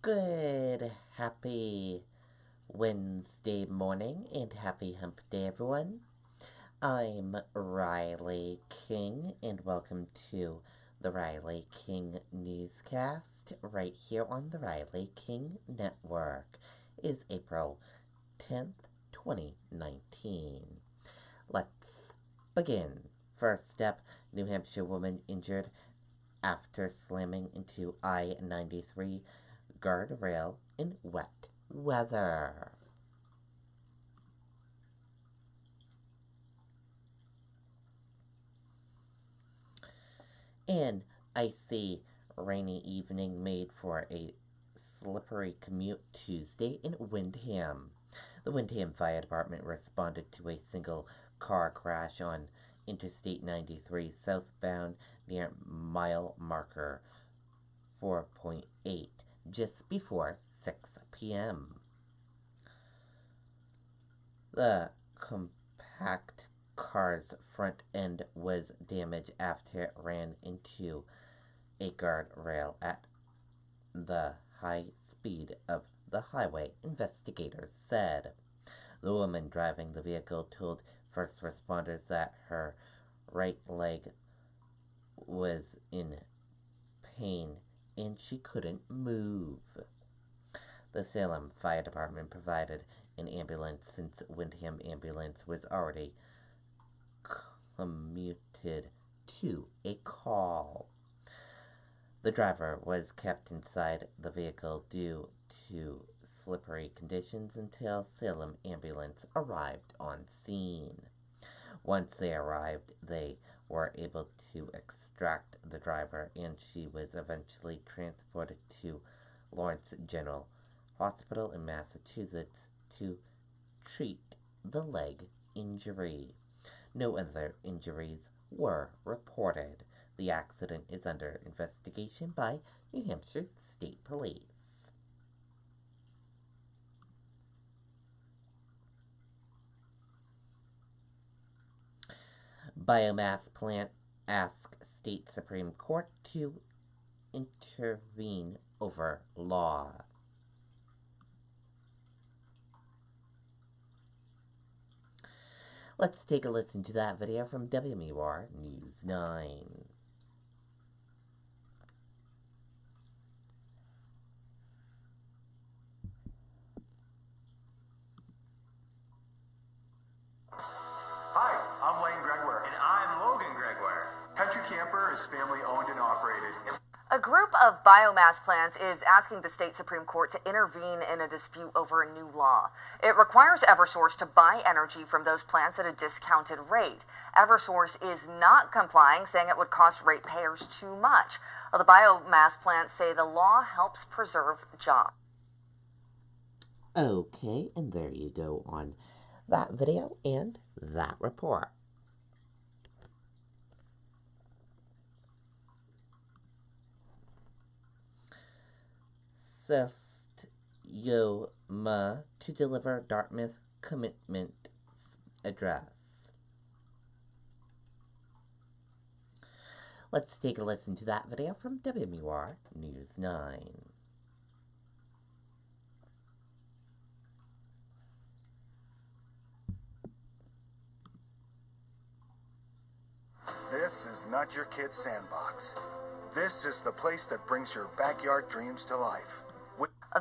Good, happy Wednesday morning and happy hump day, everyone. I'm Riley King, and welcome to the Riley King Newscast right here on the Riley King Network. It is April 10th, 2019. Let's begin. First up, New Hampshire woman injured after slamming into I-93 guardrail in wet weather. An icy, rainy evening made for a slippery commute Tuesday in Windham. The Windham Fire Department responded to a single car crash on Interstate 93 southbound near mile marker 4.8 just before 6 p.m. The compact car's front end was damaged after it ran into a guardrail at the high speed of the highway, investigators said. The woman driving the vehicle told first responders that her right leg was in pain and she couldn't move. The Salem Fire Department provided an ambulance since Windham Ambulance was already commuted to a call. The driver was kept inside the vehicle due to slippery conditions until Salem Ambulance arrived on scene. Once they arrived, they were able to extract the driver, and she was eventually transported to Lawrence General Hospital in Massachusetts to treat the leg injury. No other injuries were reported. The accident is under investigation by New Hampshire State Police. Biomass plant asks state Supreme Court to intervene over law. Let's take a listen to that video from WMUR News 9. Hi, I'm Lane Gregoire. And I'm Logan Gregoire. Country Camper is family owned and operated. A group of biomass plants is asking the state Supreme Court to intervene in a dispute over a new law. It requires Eversource to buy energy from those plants at a discounted rate. Eversource is not complying, saying it would cost ratepayers too much. Well, the biomass plants say the law helps preserve jobs. Okay, and there you go on that video and that report. Yoma to deliver Dartmouth commitment address. Let's take a listen to that video from WMUR News 9. This is not your kid's sandbox. This is the place that brings your backyard dreams to life.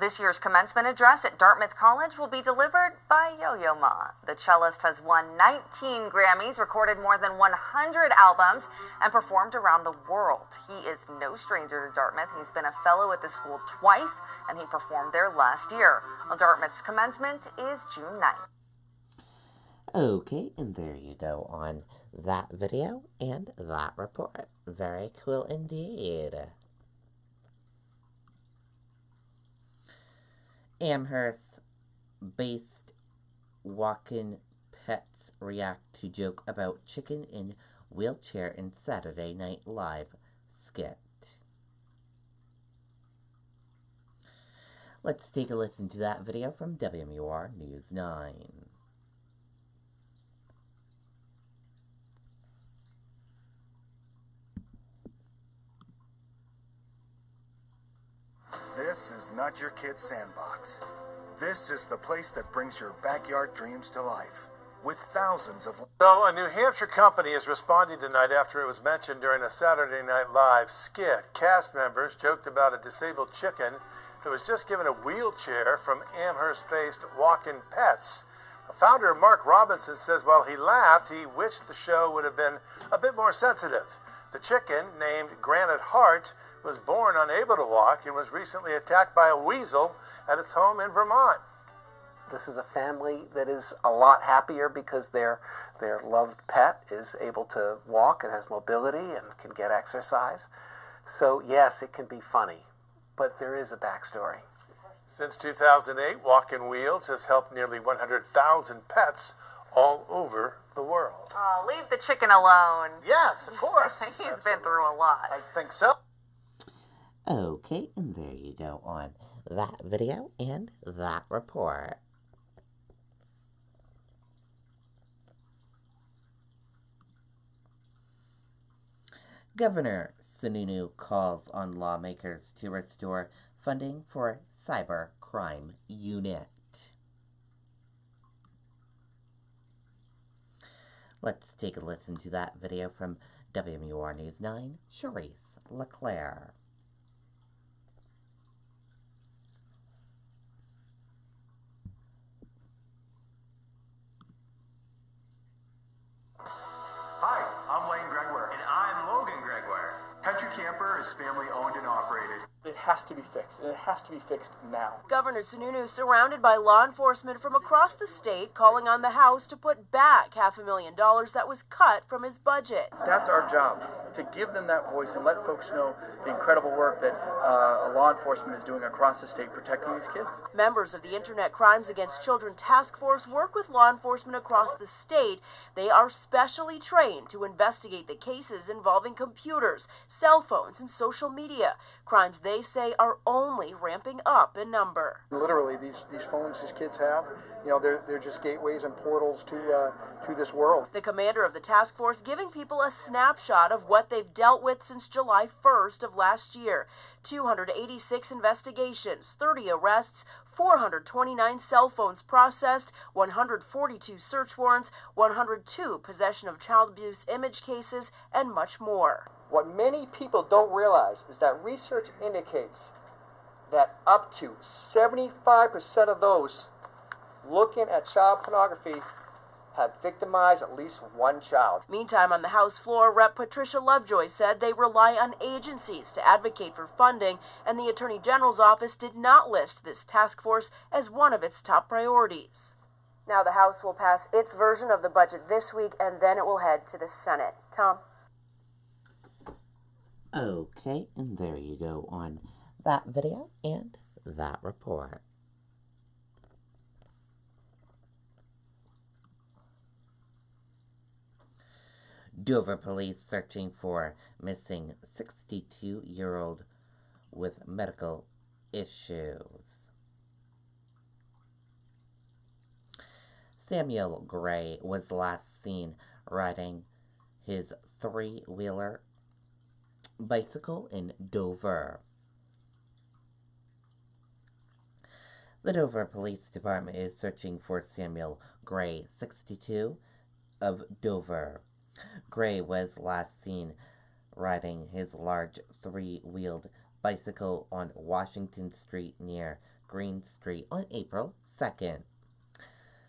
This year's commencement address at Dartmouth College will be delivered by Yo-Yo Ma. The cellist has won 19 Grammys, recorded more than 100 albums, and performed around the world. He is no stranger to Dartmouth. He's been a fellow at the school twice, and he performed there last year. Well, Dartmouth's commencement is June 9th. Okay, and there you go on that video and that report. Very cool indeed. Amherst-based walk-in pets react to joke about chicken in wheelchair in Saturday Night Live skit. Let's take a listen to that video from WMUR News 9. This This is not your kid's sandbox. This is the place that brings your backyard dreams to life. With thousands of... So, a New Hampshire company is responding tonight after it was mentioned during a Saturday Night Live skit. Cast members joked about a disabled chicken who was just given a wheelchair from Amherst-based Walk-In Pets. The founder, Mark Robinson, says while he laughed, he wished the show would have been a bit more sensitive. The chicken, named Granite Heart, was born unable to walk and was recently attacked by a weasel at its home in Vermont. This is a family that is a lot happier because their loved pet is able to walk and has mobility and can get exercise. So yes, it can be funny, but there is a backstory. Since 2008, Walk-In Wheels has helped nearly 100,000 pets all over the world. Oh, leave the chicken alone. Yes, of course. He's been through a lot. I think so. Okay, and there you go on that video and that report. Governor Sununu calls on lawmakers to restore funding for cyber crime unit. Let's take a listen to that video from WMUR News 9, Charisse LeClaire. Hi, I'm Lane Gregoire. And I'm Logan Gregoire. Country Camper is family owned and operated. It has to be fixed, and it has to be fixed now. Governor Sununu surrounded by law enforcement from across the state calling on the House to put back $500,000 that was cut from his budget. That's our job, to give them that voice and let folks know the incredible work that law enforcement is doing across the state protecting these kids. Members of the Internet Crimes Against Children Task Force work with law enforcement across the state. They are specially trained to investigate the cases involving computers, cell phones, and social media, crimes they say are only ramping up in number. Literally, these phones these kids have, they're just gateways and portals to this world. The commander of the task force giving people a snapshot of what they've dealt with since July 1st of last year. 286 investigations, 30 arrests, 429 cell phones processed, 142 search warrants, 102 possession of child abuse image cases, and much more. What many people don't realize is that research indicates that up to 75% of those looking at child pornography have victimized at least one child. Meantime, on the House floor, Rep. Patricia Lovejoy said they rely on agencies to advocate for funding, and the Attorney General's office did not list this task force as one of its top priorities. Now the House will pass its version of the budget this week, and then it will head to the Senate. Tom? Okay, and there you go on that video and that report. Dover police searching for missing 62-year-old with medical issues. Samuel Gray was last seen riding his three-wheeler bicycle in Dover. The Dover Police Department is searching for Samuel Gray, 62, of Dover. Gray was last seen riding his large three-wheeled bicycle on Washington Street near Green Street on April 2nd.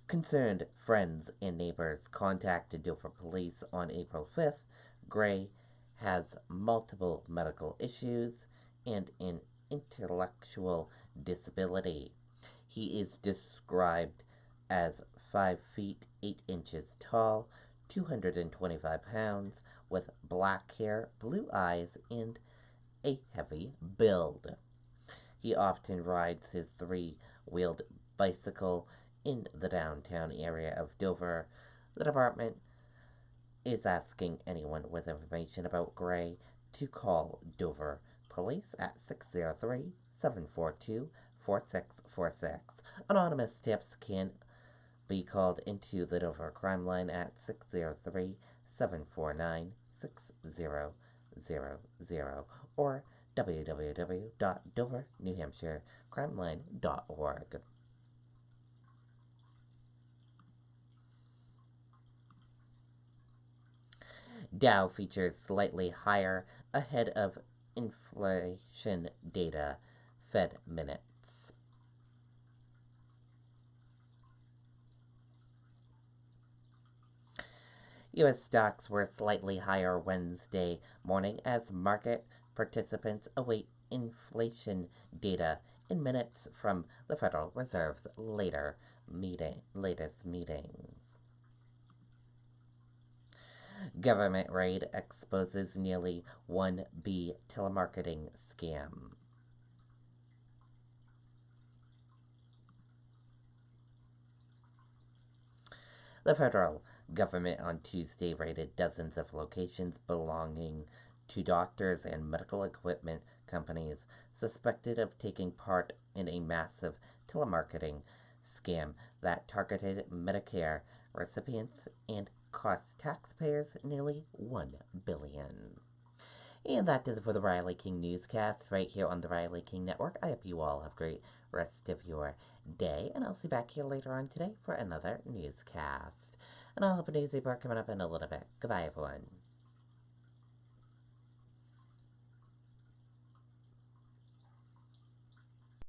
Concerned friends and neighbors contacted Dover Police on April 5th. Gray has multiple medical issues and an intellectual disability. He is described as 5 feet 8 inches tall, 225 pounds, with black hair, blue eyes, and a heavy build. He often rides his three-wheeled bicycle in the downtown area of Dover. The department is asking anyone with information about Gray to call Dover Police at 603-742-4646. Anonymous tips can be called into the Dover Crime Line at 603-749-6000 or www.dovernewhampshirecrimeline.org. Dow features slightly higher ahead of inflation data, Fed minutes. U.S. stocks were slightly higher Wednesday morning as market participants await inflation data in minutes from the Federal Reserve's latest meetings. Government raid exposes nearly $1 telemarketing scam. The federal government on Tuesday raided dozens of locations belonging to doctors and medical equipment companies suspected of taking part in a massive telemarketing scam that targeted Medicare recipients and cost taxpayers nearly $1 billion. And that does it for the Riley King Newscast right here on the Riley King Network. I hope you all have a great rest of your day, and I'll see you back here later on today for another newscast. And I'll have a news report coming up in a little bit. Goodbye, everyone.